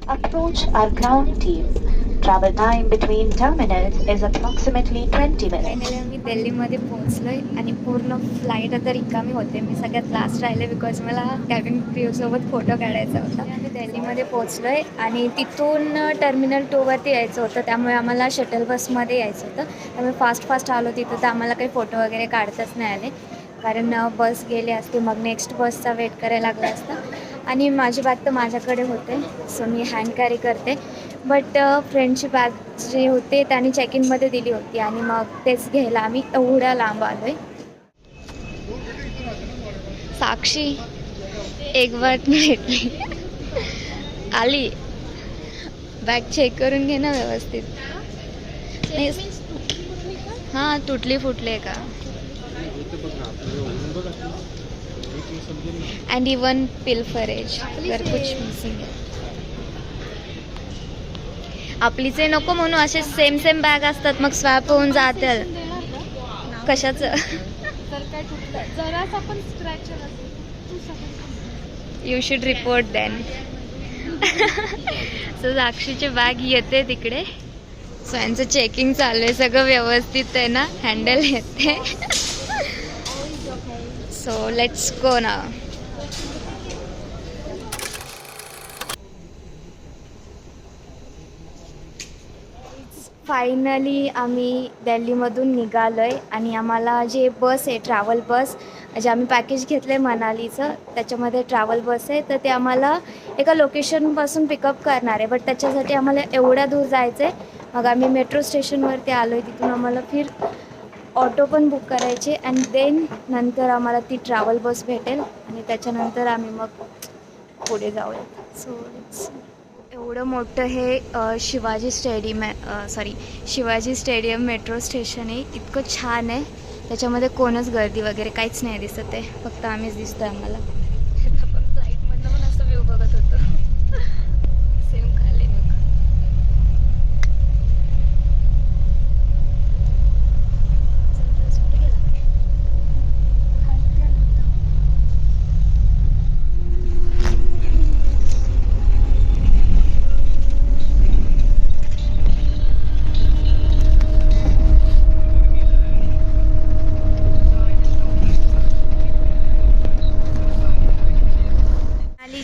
Approach our ground team. Travel time between terminals is approximately 20 minutes. Finally आम्ही दिल्लीमध्ये पोहोचलो आहे आणि पूर्ण फ्लाईट आता रिकामी होते. मी सगळ्यात लास्ट राहिले बिकॉज मला कॅबिन क्रूसोबत फोटो काढायचा होता. आम्ही दिल्लीमध्ये पोहोचलो आहे आणि तिथून टर्मिनल 2वरती यायचं होतं, त्यामुळे आम्हाला शटल बसमध्ये यायचं होतं. त्यामुळे फास्ट आलो तिथं, तर आम्हाला काही फोटो वगैरे काढताच नाही आले, कारण बस गेली असते, मग नेक्स्ट बसचा वेट करायला लागला असता. आणि माझी बॅग तर माझ्याकडे होते, सो मी हँड कॅरी करते. बट फ्रेंडची बॅग जे होते त्यांनी चेक इनमध्ये दिली होती आणि मग तेच घ्यायला आम्ही एवढ्या लांब आलो आहे. साक्षी एक बार भेटली, आली. बॅग चेक करून घे ना व्यवस्थित. नाही, हां तुटली फुटली आहे का. अँड इवन पिल्फरेज तर कुछ मिसिंग आहे. आपलीच नको म्हणून असे सेम बॅग असतात, मग स्वॅप होऊन जातील. कशाचं you should report then. So साक्षीची बॅग येते तिकडे, सो यांचं चेकिंग चालू आहे, सगळं व्यवस्थित आहे ना, हँडल येते. सो लेट्स गो ना. फायनली आम्ही दिल्लीमधून निघालो आहे आणि आम्हाला जे बस आहे, ट्रॅव्हल बस, जे आम्ही पॅकेज घेतलं आहे मनालीचं, त्याच्यामध्ये ट्रॅव्हल बस आहे, तर ते आम्हाला एका लोकेशनपासून पिकअप करणार आहे. बट त्याच्यासाठी आम्हाला एवढ्या दूर जायचं आहे. मग आम्ही मेट्रो स्टेशनवरती आलो आहे, तिथून आम्हाला ऑटो पण बुक करायचे अँड देन नंतर आम्हाला ती ट्रॅव्हल बस भेटेल आणि त्याच्यानंतर आम्ही मग पुढे जाऊया. सो एवढं मोठं हे शिवाजी स्टेडियम मेट्रो स्टेशन आहे. इतकं छान आहे, त्याच्यामध्ये कोणच गर्दी वगैरे काहीच नाही दिसत आहे, फक्त आम्हीच दिसतो आहे आम्हाला. आपण फ्लाईटमधनं पण असं व्ह्यू बघत होतो. सेम खाली बघ.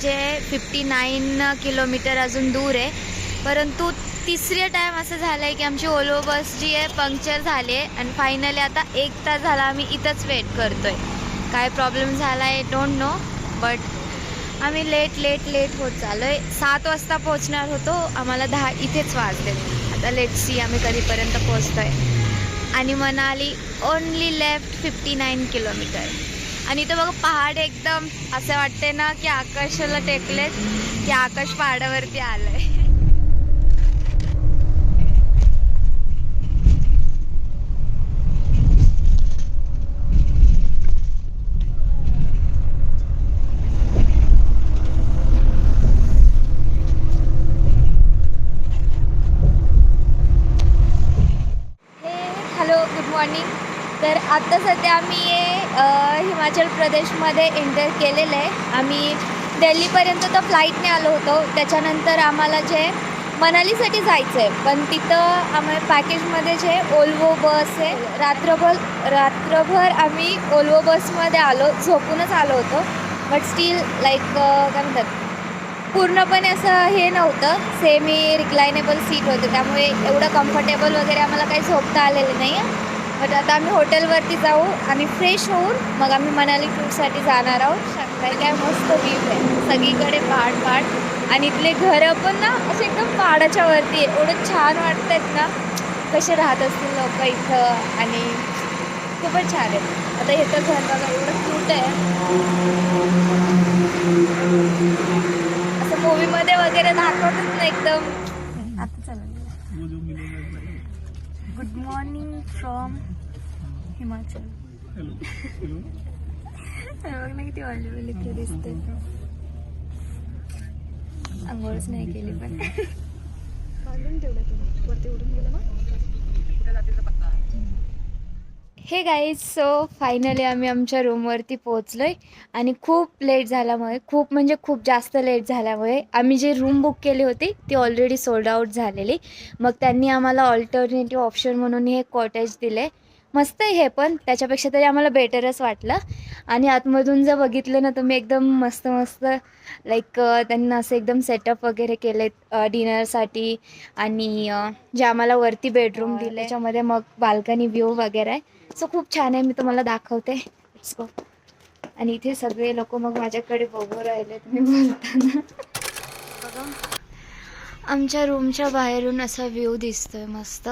जे 59 किलोमीटर अजून दूर आहे, परंतु तिसरी टाईम असं झालं आहे की आमची ओलो बस जी आहे पंक्चर झाली आहे आणि फायनली आता 1 तास झाला आम्ही इथंच वेट करतो आहे. काय प्रॉब्लेम झाला आहे डोंट नो, बट आम्ही लेट होत चाललो आहे. 7 वाजता पोहोचणार होतो, आम्हाला 10 इथेच वाजले. आता लेट्स सी आम्ही कधीपर्यंत पोहोचतो आहे. आणि मनाली ओनली लेफ्ट 59 किलोमीटर. आणि इथं बघा पहाड, एकदम असं वाटते ना की आकाशाला टेकलेत, की आकाश पहाडावरती आलंय. Hello, good morning. तर आत्ता सध्या आम्ही हिमाचल प्रदेशमध्ये एंटर केलेलं आहे. आम्ही दिल्लीपर्यंत तर फ्लाईटने आलो होतो, त्याच्यानंतर आम्हाला जे मनालीसाठी जायचं आहे, पण तिथं आम्हाला पॅकेजमध्ये जे ओल्वो बस आहे, रात्रभर आम्ही ओल्वो बसमध्ये आलो, झोपूनच आलो होतो. बट स्टील लाईक काय म्हणतात, पूर्णपणे असं हे नव्हतं, सेमी रिक्लायनेबल सीट होते, त्यामुळे एवढं कम्फर्टेबल वगैरे आम्हाला काही झोपता आलेलं नाही आहे. बट आता आम्ही हॉटेलवरती जाऊ आणि फ्रेश होऊन मग आम्ही मनाली टूरसाठी जाणार आहोत. काय मस्त व्ह्यू आहे, सगळीकडे पहाड आणि इथले घरं पण ना असे एकदम पहाडाच्या वरती आहे. एवढं छान वाटत आहेत ना, कसे राहत असतील लोक इथं, आणि खूपच छान आहे. आता हे तर घर बघा, एवढं क्यूट आहे, असं मूवीमध्ये वगैरे दाखवतच ना एकदम. आता चला, गुड मॉर्निंग फ्रॉम हिमाचल. बघ ना किती ऑलिव्ह इथे दिसते. आंघोळच नाही केली पण बांधून ठेवलं तुम्ही वरती, उडून गेलं ना. हे गाईज, सो फायनली आम्ही आमच्या रूमवरती पोहोचलो आहे आणि खूप लेट झाल्यामुळे, खूप म्हणजे खूप जास्त लेट झाल्यामुळे आम्ही जे रूम बुक केली होती ती ऑलरेडी सोल्ड आऊट झालेली. मग त्यांनी आम्हाला ऑल्टरनेटिव्ह ऑप्शन म्हणून हे कॉटेज दिले. मस्त आहे हे, पण त्याच्यापेक्षा तरी आम्हाला बेटरच वाटलं. आणि आतमधून जर बघितलं ना तुम्ही, एकदम मस्त मस्त लाईक त्यांना असं एकदम सेटअप वगैरे केलेत डिनरसाठी. आणि जे आम्हाला वरती बेडरूम दिले त्याच्यामध्ये मग बाल्कनी व्ह्यू वगैरे आहे. सो खूप छान आहे, मी तुम्हाला दाखवते. Let's go. आणि इथे सगळे लोक मग माझ्याकडे बघू राहिले तुम्ही बोलताना. बघा, आमच्या रूमच्या बाहेरून असा व्ह्यू दिसतोय मस्त,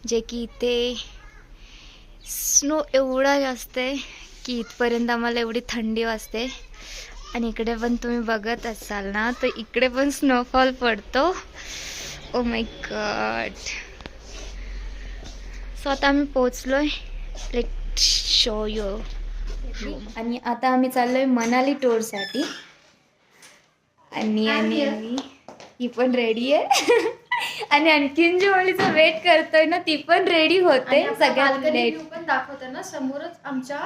जे की इथे स्नो एवढा जास्त आहे की इथपर्यंत आम्हाला एवढी थंडी वाजते. आणि इकडे पण तुम्ही बघत असाल ना, तर इकडे पण स्नोफॉल पडतो. Oh my God. सो आता आम्ही पोचलोय. Let show you room. आणि आता आम्ही चाललोय मनाली टूरसाठी. आणि ही पण रेडी आहे. आणि आणखीन जी मुलीचा वेट करतोय ना, ती पण रेडी होते. सगळ्यात लेट पण दाखवतो ना, समोरच आमच्या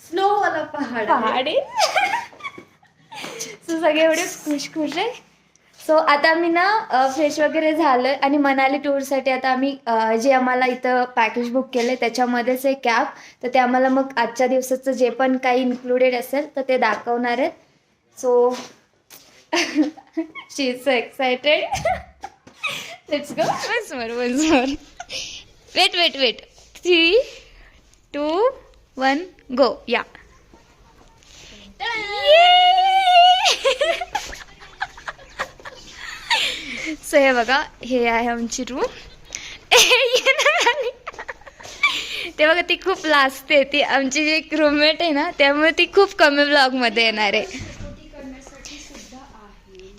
स्नो वाला पहाड आहे. सो सगळे एवढे खुश आहे. सो आता आम्ही ना फ्रेश वगैरे झालोय आणि मनाली टूरसाठी आता आम्ही जे आम्हाला इथं पॅकेज बुक केलं त्याच्यामध्येच एक कॅब, तर ते आम्हाला मग आजच्या दिवसाचं जे पण काही इन्क्लुडेड असेल तर ते दाखवणार आहेत. So she is so excited. Let's go. Once more. Wait 3, 2, 1 go. या. सो हे बघा, हे आहे आमची रूम. ते बघा, ती खूप लाजते. ती आमची जी एक रूममेट आहे ना, त्यामुळे ती खूप कमी ब्लॉगमध्ये येणार आहे.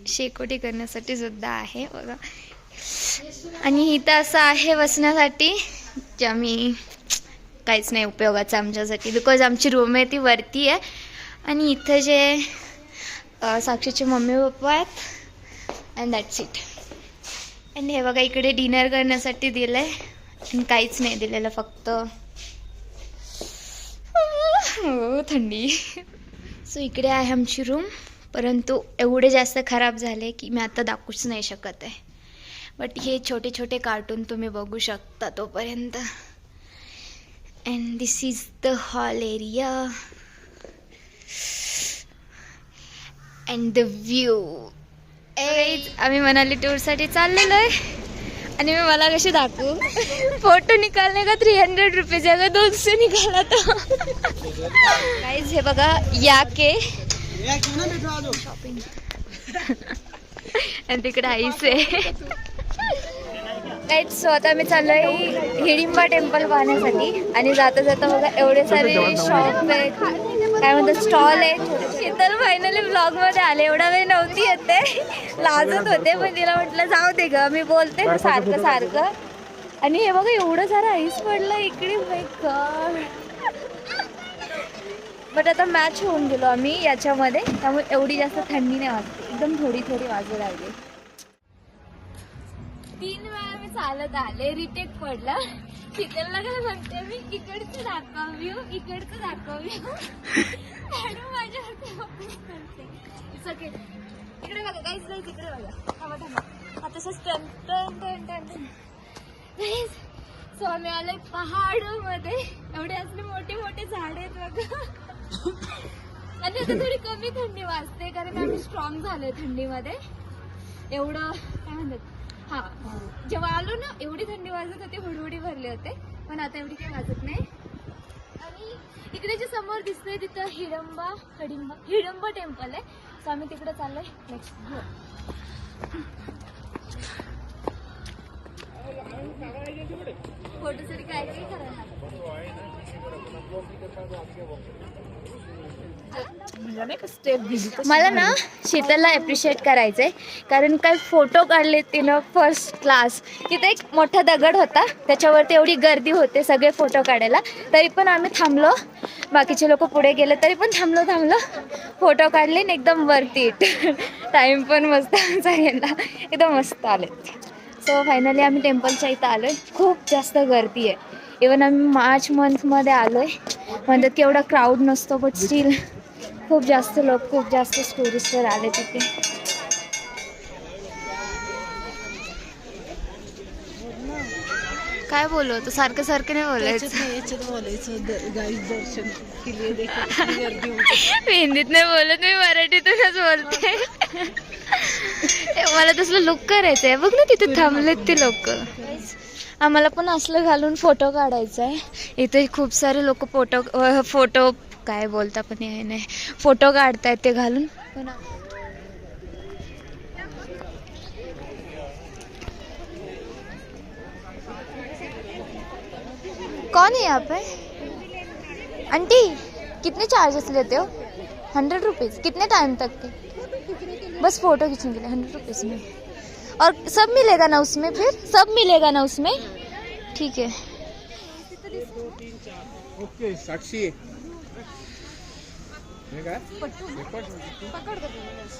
शेकोटी करण्यासाठी सुद्धा आहे बघा. आणि इथं असं आहे बसण्यासाठी, जे आम्ही काहीच नाही उपयोगाचं आमच्यासाठी, बिकॉज आमची रूम आहे ती वरती आहे. आणि इथं जे साक्षीचे मम्मी पप्पा आहेत, अँड दॅट्स इट. अँड हे बघा, इकडे डिनर करण्यासाठी दिलं आहे आणि काहीच नाही दिलेलं, फक्त थंडी. सो इकडे आहे आमची रूम, परंतु एवढे जास्त खराब झाले की मी आता दाखवूच नाही शकत आहे. बट हे छोटे छोटे कार्टून तुम्ही बघू शकता तोपर्यंत. And this is the hall area and the view. आम्ही मनाली टूरसाठी चाललेलो आहे. आणि मी मला कशी दाखवू, फोटो निकालने का 300 रुपये अगर 200 निकाला तो. गाइस हे बघा, या के शॉपिंग. आणि तिकडे आईस आहे. सो आता मी चाललोय हिडिंबा टेम्पल पाहण्यासाठी. आणि जाता जाता बघा एवढे सारे शॉप आहेत, काय म्हणतात, स्टॉल आहेत. शीतल फायनली ब्लॉग मध्ये आले. एवढा वेळ नव्हती येते, लाजत होते, पण तिला म्हटलं जाऊ दे ग, मी बोलते ना सारखं सारखं. आणि हे बघा, एवढं सारं आईस पडलं इकडे. माय गॉड. बट आता मॅच होऊन गेलो आम्ही याच्यामध्ये, त्यामुळे एवढी जास्त थंडी नाही वाजते, एकदम थोडी थोडी वाजू लागली. 3 वेळा मी चालत आले, रिटेक पडला. शीतलला काय म्हणते मी, इकडचं दाखव व्ह्यू, इकडचं दाखव व्ह्यू. मॅडम माझ्यावरती इट्स ओके. इकडे बघा काहीच नाही, तिकडे बघा. थांबा थांबा, आता तसंच टन. सो आम्ही आलोय पहाडमध्ये. एवढे असले मोठे मोठे झाड आहेत बघा. आणि आता थोडी कमी थंडी वाजते, कारण आम्ही स्ट्रॉंग झालोय थंडीमध्ये. एवढं काय म्हणतात, हा, जेव्हा आलो ना एवढी थंडी वाजत होती, हुडहुडी भरले होते, पण आता एवढी काही वाजत नाही. आणि इकडे जे समोर दिसतंय तिथं हिडंबा टेम्पल आहे. सो आम्ही तिकडे चाललोय. नेक्स्ट फोटोसाठी काय काय करायला. मला ना शीतलला ॲप्रिशिएट करायचंय, कारण काय फोटो काढले तिनं फर्स्ट क्लास. तिथे एक मोठा दगड होता, त्याच्यावरती एवढी गर्दी होते सगळे फोटो काढायला, तरी पण आम्ही थांबलो. बाकीचे लोक पुढे गेले तरी पण थांबलो, फोटो काढले आणि एकदम वरती. टाइम पण मस्त आमचा गेला, एकदम मस्त आले. सो फायनली आम्ही टेम्पलच्या इथं आलो आहे. खूप जास्त गर्दी आहे. इवन आम्ही मार्च मंथमध्ये आलो आहे म्हणतात की एवढा क्राऊड नसतो, बट स्टील खूप जास्त लोक, खूप जास्त टुरिस्टर आले तिथे. काय बोलू होतं, सारखं सारखं नाही बोलायचं. मी हिंदीत नाही बोलत, मी मराठीतूनच बोलते. मला तसलं लुक करायचं आहे. बघ ना तिथे थांबलेत ते लोक. आम्हाला पण असलं घालून फोटो काढायचा आहे. इथे खूप सारे लोक फोटो काय बोलता पण हे नाही, फोटो काढतायत ते घालून. पण कौन है यहाँ पे? आंटी कितने चार्जेस लेते हो? 100 रुपीज़. कितने टाइम तक के? बस फोटो खींचने के लिए 100 रुपीज़ में. और सब मिलेगा ना उसमें? फिर सब मिलेगा ना उसमें? ठीक है. ओके साक्षी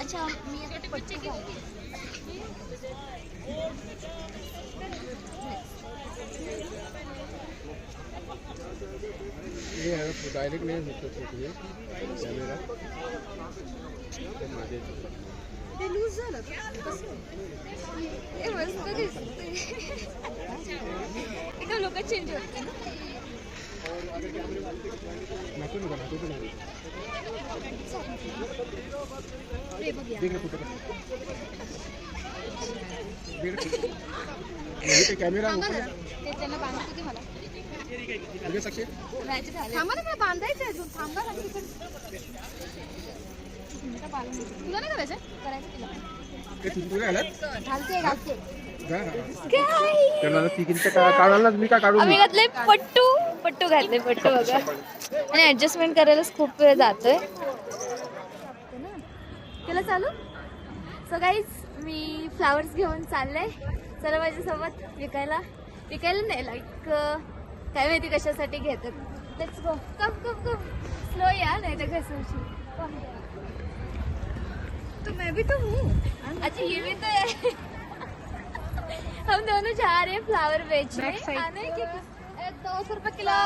अच्छा मी आता पट्टू डायरेक्ट नाही होत कॅमेरा ते लूज झालं हे मस्त दिसते. एका लोक चेंज होते ना. कॅमेरा ते त्यांना बांधत होते मला. थांबा ना, बांधायचं आहे अजून. थांबा ना, तुला नाही करायचं? करायचं तिला. आम्ही घातले पट्टू घातले बघा. आणि ऍडजस्टमेंट करायलाच खूप वेळ जातोय. केलं चालू. सो गाईज मी फ्लावर्स घेऊन चालले. चला माझ्यासोबत विकायला नाही, लाईक काय माहिती कशासाठी घेतात. Let's go. कम स्लो या, नहीं तो घसरशील. तो मैं भी तो हूँ. अच्छा ये भी तो है. हम दोनों जा रहे हैं फ्लावर बेचने. आने के 200 रुपये किलो.